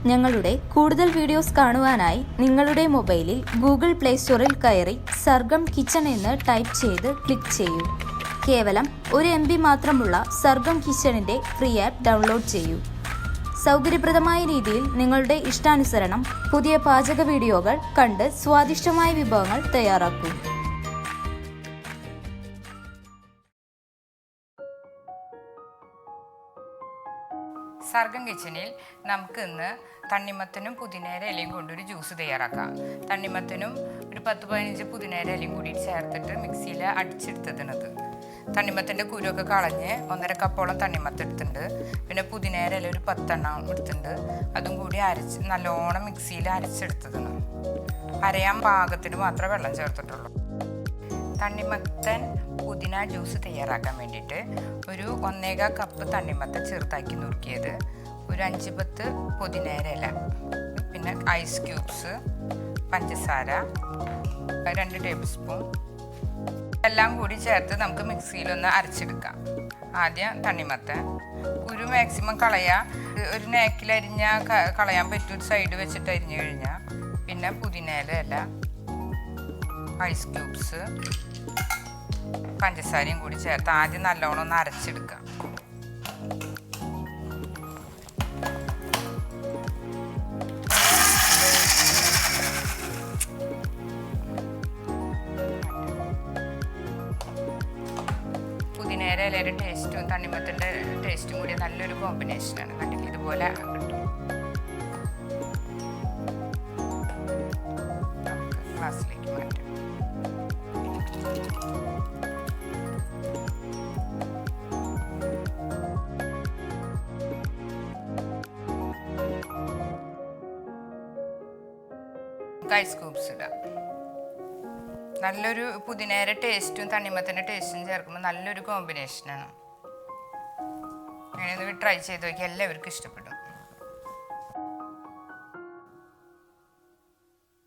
ഞങ്ങളുടെ കൂടുതൽ വീഡിയോസ് കാണുവാനായി നിങ്ങളുടെ മൊബൈലിൽ ഗൂഗിൾ പ്ലേ സ്റ്റോറിൽ കയറി സർഗം കിച്ചൺ എന്ന് ടൈപ്പ് ചെയ്ത് ക്ലിക്ക് ചെയ്യൂ. കേവലം 1 MB മാത്രമുള്ള സർഗം കിച്ചണിൻ്റെ ഫ്രീ ആപ്പ് ഡൗൺലോഡ് ചെയ്യൂ. സൗകര്യപ്രദമായ രീതിയിൽ നിങ്ങളുടെ ഇഷ്ടാനുസരണം പുതിയ പാചക വീഡിയോകൾ കണ്ട് സ്വാദിഷ്ടമായ വിഭവങ്ങൾ തയ്യാറാക്കൂ. സർഗം കിച്ചണിൽ നമുക്ക് ഇന്ന് തണ്ണിമത്തനും പുതിനേര ഇലയും കൊണ്ടൊരു ജ്യൂസ് തയ്യാറാക്കാം. തണ്ണിമത്തനും ഒരു 10-15 പുതിനേര ഇലയും കൂടി ചേർത്തിട്ട് മിക്സിയിൽ അടിച്ചെടുത്തതിനത്. തണ്ണിമത്തൻ്റെ കുരുവൊക്കെ കളഞ്ഞ് 1.5 കപ്പോളം തണ്ണിമത്തം എടുത്തിട്ടുണ്ട്. പിന്നെ പുതിനേര ഇല ഒരു 10 എണ്ണം എടുത്തിട്ടുണ്ട്. അതും കൂടി നല്ലോണം മിക്സിയിൽ അരച്ചെടുത്തതാണ്. അരയാൻ പാകത്തിന് മാത്രമേ വെള്ളം ചേർത്തിട്ടുള്ളൂ. തണ്ണിമത്തൻ പുതിന ജ്യൂസ് തയ്യാറാക്കാൻ വേണ്ടിയിട്ട് ഒരു 1.25 കപ്പ് തണ്ണിമത്തൻ ചെറുതാക്കി നുറുക്കിയത്, ഒരു 5-10 പുതിനേര ഇല, പിന്നെ ഐസ് ക്യൂബ്സ്, പഞ്ചസാര 2 ടേബിൾ സ്പൂൺ എല്ലാം കൂടി ചേർത്ത് നമുക്ക് മിക്സിയിലൊന്ന് അരച്ചെടുക്കാം. ആദ്യം തണ്ണിമത്തൻ കുരു മാക്സിമം കളയാം. ഒരു നേക്കിലരിഞ്ഞാൽ കളയാൻ പറ്റും, ഒരു സൈഡ് വെച്ചിട്ട് അരിഞ്ഞു കഴിഞ്ഞാൽ. പിന്നെ പുതിനേര ഇല, ഐസ് ക്യൂബ്സ്, പഞ്ചസാരയും കൂടി ചേർത്ത് ആദ്യം നല്ലോണം ഒന്ന് അരച്ചെടുക്കാം. പുതിനേര ഇലയുടെ ടേസ്റ്റും തണ്ണിമത്തൻ്റെ ടേസ്റ്റും കൂടി നല്ലൊരു കോമ്പിനേഷനാണ്. കണ്ടിട്ട് ഇതുപോലെ കിട്ടും. നമുക്ക് ഗ്ലാസ്സിലേക്ക് മാറ്റാം. ഐസ് ക്യൂബ്സ് ഇടാം. നല്ലൊരു പുതിനേര ടേസ്റ്റും തണ്ണിമത്തൻ്റെ ടേസ്റ്റും ചേർക്കുമ്പോൾ നല്ലൊരു കോമ്പിനേഷനാണ്. അങ്ങനെ ട്രൈ ചെയ്ത് നോക്കി, എല്ലാവർക്കും ഇഷ്ടപ്പെടും.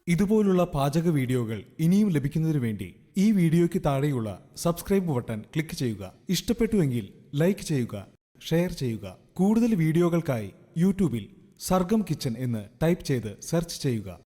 ഇതുപോലുള്ള പാചക വീഡിയോകൾ ഇനിയും ലഭിക്കുന്നതിനു വേണ്ടി ഈ വീഡിയോയ്ക്ക് താഴെയുള്ള സബ്സ്ക്രൈബ് ബട്ടൺ ക്ലിക്ക് ചെയ്യുക. ഇഷ്ടപ്പെട്ടുവെങ്കിൽ ലൈക്ക് ചെയ്യുക, ഷെയർ ചെയ്യുക. കൂടുതൽ വീഡിയോകൾക്കായി യൂട്യൂബിൽ സർഗം കിച്ചൺ എന്ന് ടൈപ്പ് ചെയ്ത് സെർച്ച് ചെയ്യുക.